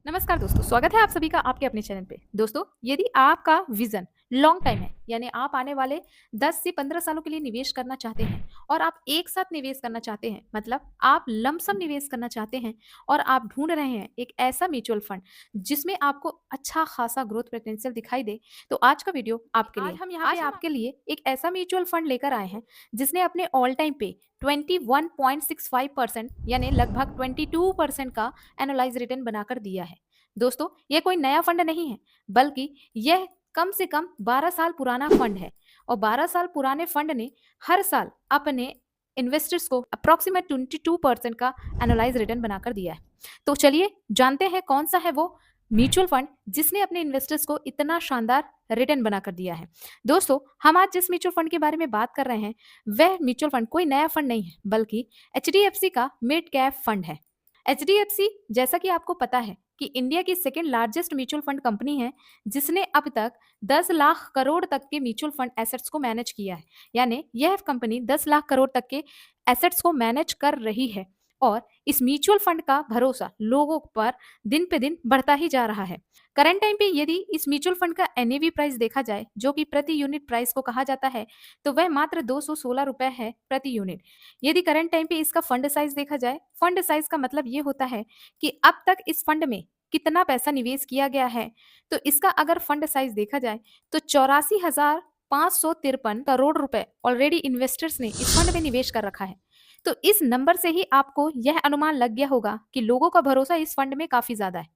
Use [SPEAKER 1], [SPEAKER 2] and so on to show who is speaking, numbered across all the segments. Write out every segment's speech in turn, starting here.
[SPEAKER 1] नमस्कार दोस्तों, स्वागत है आप सभी का आपके अपने चैनल पे। दोस्तों, यदि आपका विजन लॉन्ग टाइम है, यानी आप आने वाले 10 से 15 सालों के लिए निवेश करना चाहते हैं और आप एक साथ निवेश करना चाहते हैं, मतलब आप लमसम निवेश करना चाहते हैं और आप ढूंढ रहे हैं एक ऐसा म्यूचुअल फंड जिसमें आपको अच्छा खासा ग्रोथ पोटेंशियल दिखाई दे, तो आज का वीडियो आपके लिए। आज हम यहाँ पे आपके लिए एक ऐसा म्यूचुअल फंड लेकर आए हैं जिसने अपने ऑल टाइम पे 21.65% यानी लगभग 22% का एनुअलाइज रिटर्न बनाकर दिया है। दोस्तों, यह कोई नया फंड नहीं है, बल्कि यह कम से कम 12 साल पुराना फंड है और 12 साल पुराने फंड ने हर साल अपने इन्वेस्टर्स को अप्रोक्सीमेट 22% का एनुअलाइज रिटर्न बनाकर दिया है। तो चलिए जानते हैं कौन सा है वो म्यूचुअल फंड जिसने अपने इन्वेस्टर्स को इतना शानदार रिटर्न बनाकर दिया है। दोस्तों, हम आज जिस म्यूचुअल फंड के बारे में बात कर रहे हैं वह म्यूचुअल फंड कोई नया फंड नहीं है, बल्कि एचडीएफसी का मिड कैप फंड है। एचडीएफसी, जैसा कि आपको पता है, कि इंडिया की second largest mutual fund company है जिसने अब तक 10 लाख करोड़ तक के म्यूचुअल फंड एसेट्स को मैनेज किया है। यानी यह कंपनी 10 लाख करोड़ तक के एसेट्स को मैनेज कर रही है और इस म्यूचुअल फंड का भरोसा लोगों पर दिन पे दिन बढ़ता ही जा रहा है। करंट टाइम पे यदि इस म्यूचुअल फंड का एनएवी प्राइस देखा जाए, जो कि प्रति यूनिट प्राइस को कहा जाता है, तो वह मात्र 216 रुपए है प्रति यूनिट। यदि करंट टाइम पे इसका फंड साइज देखा जाए, फंड साइज का मतलब ये होता है कि अब तक इस फंड में कितना पैसा निवेश किया गया है। तो इसका अगर फंड साइज देखा जाए तो 84,553 करोड़ रुपए ऑलरेडी इन्वेस्टर्स ने इस फंड में निवेश कर रखा है। तो इस नंबर से ही आपको यह अनुमान लग गया होगा कि लोगों का भरोसा इस फंड में काफी ज्यादा है।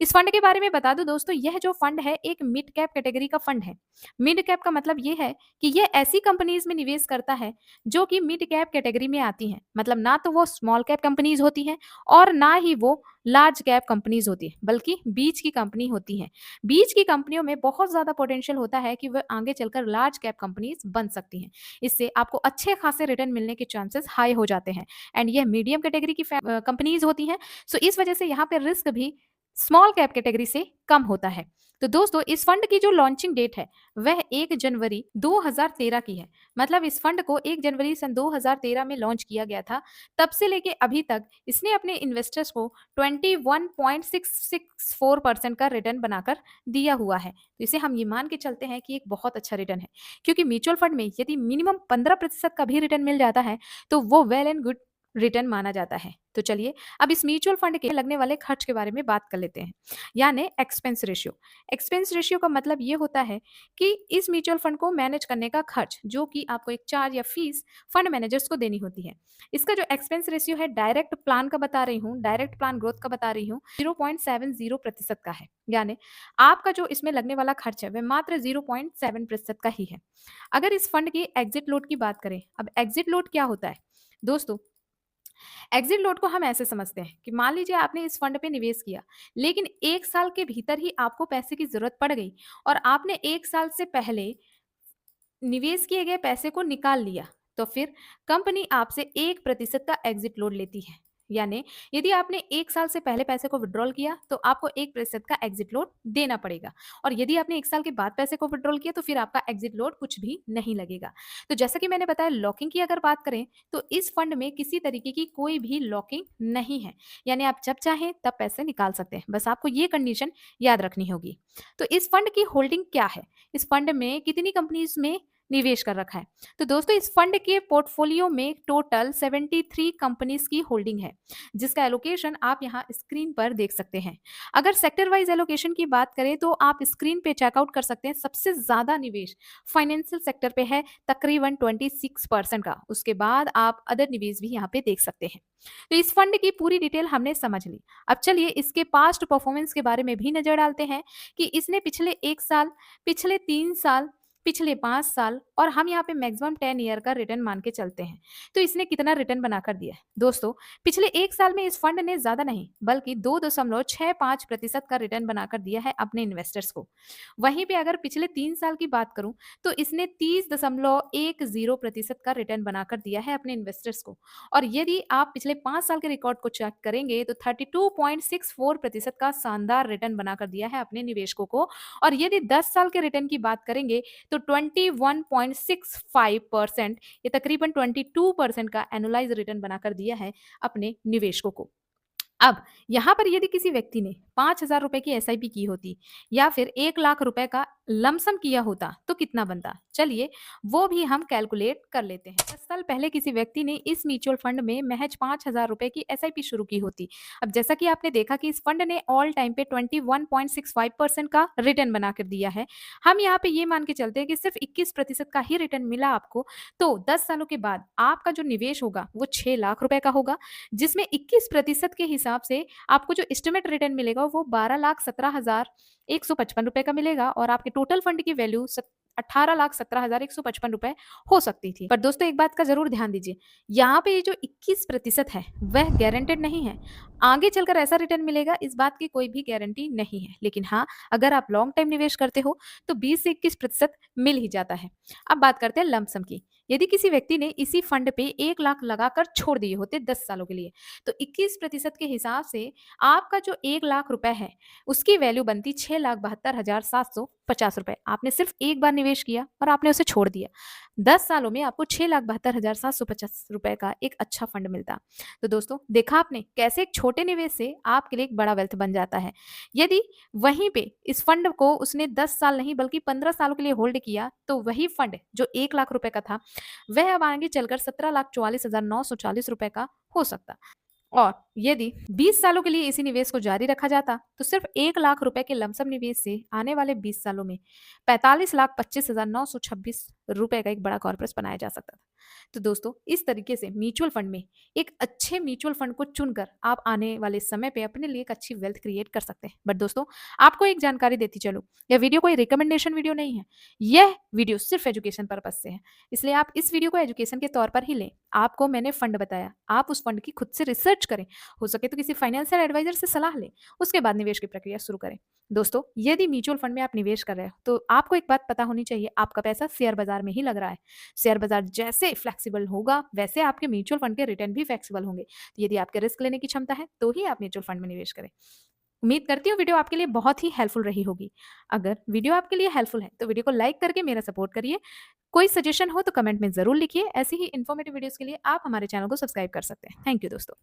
[SPEAKER 1] इस फंड के बारे में बता दूं दोस्तों, यह जो फंड है एक मिड कैप कैटेगरी का फंड है। मिड कैप का मतलब ये है कि यह ऐसी कंपनीज में निवेश करता है जो कि मिड कैप कैटेगरी में आती हैं। मतलब ना तो वो स्मॉल कैप कंपनीज होती हैं और ना ही वो लार्ज कैप कंपनीज होती है, बल्कि बीच की कंपनी होती है। बीच की कंपनियों में बहुत ज्यादा पोटेंशियल होता है कि वह आगे चलकर लार्ज कैप कंपनीज बन सकती हैं। इससे आपको अच्छे खासे रिटर्न मिलने के चांसेस हाई हो जाते हैं। एंड यह मीडियम कैटेगरी की कंपनीज होती हैं, सो इस वजह से यहाँ पे रिस्क भी स्मॉल कैप कैटेगरी से कम होता है। तो दोस्तों, इस फंड की जो लॉन्चिंग डेट है वह 1 जनवरी 2013 की है। मतलब इस फंड को 1 जनवरी सन 2013 में लॉन्च किया गया था। तब से लेके अभी तक इसने अपने इन्वेस्टर्स को 21.664% का रिटर्न बनाकर दिया हुआ है। तो इसे हम ये मान के चलते हैं कि एक बहुत अच्छा रिटर्न है, क्योंकि म्यूचुअल फंड में यदि मिनिमम 15% का भी रिटर्न मिल जाता है तो वो वेल एंड गुड रिटर्न माना जाता है। तो चलिए अब इस म्यूचुअल फंड के लगने वाले खर्च के बारे में बात कर लेते हैं, यानी एक्सपेंस रेशियो। एक्सपेंस रेशियो का मतलब ये होता है कि इस म्यूचुअल फंड को मैनेज करने का खर्च, जो कि आपको एक चार्ज या फीस फंड मैनेजर्स को देनी होती है। इसका जो एक्सपेंस रेशियो है डायरेक्ट प्लान का बता रही हूँ, डायरेक्ट प्लान ग्रोथ का बता रही हूँ, 0.70% का है। यानी आपका जो इसमें लगने वाला खर्च है वह मात्र 0.7% का ही है। अगर इस फंड की एग्जिट लोड की बात करें, अब एग्जिट लोड क्या होता है दोस्तों? एग्जिट लोड को हम ऐसे समझते हैं कि मान लीजिए आपने इस फंड पे निवेश किया, लेकिन 1 साल के भीतर ही आपको पैसे की जरूरत पड़ गई और आपने 1 साल से पहले निवेश किए गए पैसे को निकाल लिया, तो फिर कंपनी आपसे 1% का एग्जिट लोड लेती है। यानी यदि आपने 1 साल से पहले पैसे को विड्रॉल किया तो आपको 1% का एग्जिट लोड देना पड़ेगा, और यदि आपने 1 साल के बाद पैसे को विड्रॉल किया तो फिर आपका एग्जिट लोड कुछ भी नहीं लगेगा। तो जैसा कि मैंने बताया, लॉकिंग की अगर बात करें तो इस फंड में किसी तरीके की कोई भी लॉकिंग नहीं है। यानी आप जब चाहें तब पैसे निकाल सकते हैं, बस आपको ये कंडीशन याद रखनी होगी। तो इस फंड की होल्डिंग क्या है, इस फंड में कितनी कंपनीज में निवेश कर रखा है? तो दोस्तों, इस फंड के पोर्टफोलियो में टोटल 73 कंपनीज की होल्डिंग है, जिसका एलोकेशन आप यहाँ स्क्रीन पर देख सकते हैं। अगर सेक्टर वाइज एलोकेशन की बात करें तो आप स्क्रीन पे चेकआउट कर सकते हैं। सबसे ज्यादा निवेश फाइनेंशियल सेक्टर पे है, तकरीबन 26% का। उसके बाद आप अदर निवेश भी यहाँ पे देख सकते हैं। तो इस फंड की पूरी डिटेल हमने समझ ली। अब चलिए इसके पास्ट परफॉर्मेंस के बारे में भी नजर डालते हैं कि इसने पिछले 1 साल, पिछले 3 साल, पिछले 5 साल और हम यहाँ पे मैक्सिमम 10 ईयर का रिटर्न मान के चलते हैं, तो इसने कितना रिटर्न बनाकर दिया है दोस्तों? पिछले 1 साल में इस फंड ने ज्यादा नहीं बल्कि 2.65% का रिटर्न बनाकर दिया है अपने इन्वेस्टर्स को। वहीं पे अगर पिछले 3 साल की बात करूं तो इसने 30.10% का रिटर्न बनाकर दिया है अपने इन्वेस्टर्स को। और यदि आप पिछले 5 साल के रिकॉर्ड को चेक करेंगे तो 32.64% का शानदार रिटर्न बनाकर दिया है अपने निवेशकों को। और यदि 10 साल के रिटर्न की बात करेंगे तो 21.65%, ये तकरीबन 22% का एनुअलाइज रिटर्न बनाकर दिया है अपने निवेशकों को। अब यहाँ पर यदि किसी व्यक्ति ने 5,000 रुपए की एसआईपी की होती या फिर 1 लाख रुपए का लमसम किया होता तो कितना बनता? चलिए वो भी हम कैलकुलेट कर लेते हैं। 10 साल पहले किसी व्यक्ति ने इस म्यूचुअल फंड में महज 5,000 रुपए की एसआईपी शुरू की होती। अब जैसा कि आपने देखा कि इस फंड ने ऑल टाइम पे 21.65% का रिटर्न बना कर दिया है। हम यहाँ पे ये मान के चलते हैं कि सिर्फ 21% का ही रिटर्न मिला आपको, तो 10 सालों के बाद आपका जो निवेश होगा वो 6 लाख रुपए का होगा, जिसमें 21% के हिसाब से आपको जो एस्टिमेट रिटर्न मिलेगा वो 12,17,155 रुपए का मिलेगा और आपके टोटल फंड की वैल्यू 18,17,155 रुपए हो सकती थी। पर दोस्तों एक बात का जरूर ध्यान दीजिए, यहाँ पे ये जो 21% है वह गारंटेड नहीं है। आगे चलकर ऐसा रिटर्न मिलेगा इस बात की कोई भी गारंटी नहीं है, लेकिन हाँ अगर आप लॉन्ग टाइम निवेश करते हो तो 20 से 21% मिल ही जाता है। अब बात करते हैं लमसम की। यदि किसी व्यक्ति ने इसी फंड पे 1 लाख लगाकर छोड़ दिए होते 10 सालों के लिए, तो 21% के हिसाब से आपका जो 1 लाख रुपए है, उसकी वैल्यू बनती 6,72,750 रुपए। आपने सिर्फ एक बार निवेश किया और आपने उसे छोड़ दिया। 10 सालों में आपको 6,72,750 रुपए का एक अच्छा फंड मिलता। तो दोस्तों देखा आपने कैसे एक छोटे निवेश से आपके लिए एक बड़ा वेल्थ बन जाता है। यदि वहीं पे इस फंड को उसने 10 साल नहीं बल्कि 15 सालों के लिए होल्ड किया, तो वही फंड जो 1 लाख रुपए का था, वह अब आगे चलकर 17,44,940 रुपए का हो सकता। और यदि 20 सालों के लिए इसी निवेश को जारी रखा जाता तो सिर्फ 1 लाख रुपए के लमसम निवेश से आने वाले 20 सालों में 45,25,926 रुपए का एक बड़ा कॉर्पस बनाया जा सकता था। तो दोस्तों इस तरीके से म्यूचुअल फंड में एक अच्छे म्यूचुअल फंड को चुनकर आप आने वाले समय पे अपने लिए एक अच्छी वेल्थ क्रिएट कर सकते हैं। बट दोस्तों आपको एक जानकारी देती चलूं, यह वीडियो कोई रिकमेंडेशन वीडियो नहीं है, यह वीडियो सिर्फ एजुकेशन पर्पज से है, इसलिए आप इस वीडियो को एजुकेशन के तौर पर ही लें। आपको मैंने फंड बताया, आप उस फंड की खुद से रिसर्च करें, हो सके तो किसी फाइनेंशियल एडवाइजर से सलाह लें, उसके बाद निवेश की प्रक्रिया शुरू करें। दोस्तों यदि म्यूचुअल फंड में आप निवेश कर रहे हो तो आपको एक बात पता होनी चाहिए, आपका पैसा शेयर बाजार में ही लग रहा है। शेयर बाजार जैसे फ्लेक्सिबल होगा वैसे आपके म्यूचुअल फंड के रिटर्न भी फ्लेक्सिबल होंगे। तो यदि आपके रिस्क लेने की क्षमता है तो ही आप म्यूचुअल फंड में निवेश करें। उम्मीद करती हूँ वीडियो आपके लिए बहुत ही हेल्पफुल रही होगी। अगर वीडियो आपके लिए हेल्पफुल है तो वीडियो को लाइक करके मेरा सपोर्ट करिए। कोई सजेशन हो तो कमेंट में जरूर लिखिए। ऐसी ही इन्फॉर्मेटिव वीडियोस के लिए आप हमारे चैनल को सब्सक्राइब कर सकते हैं। थैंक यू दोस्तों।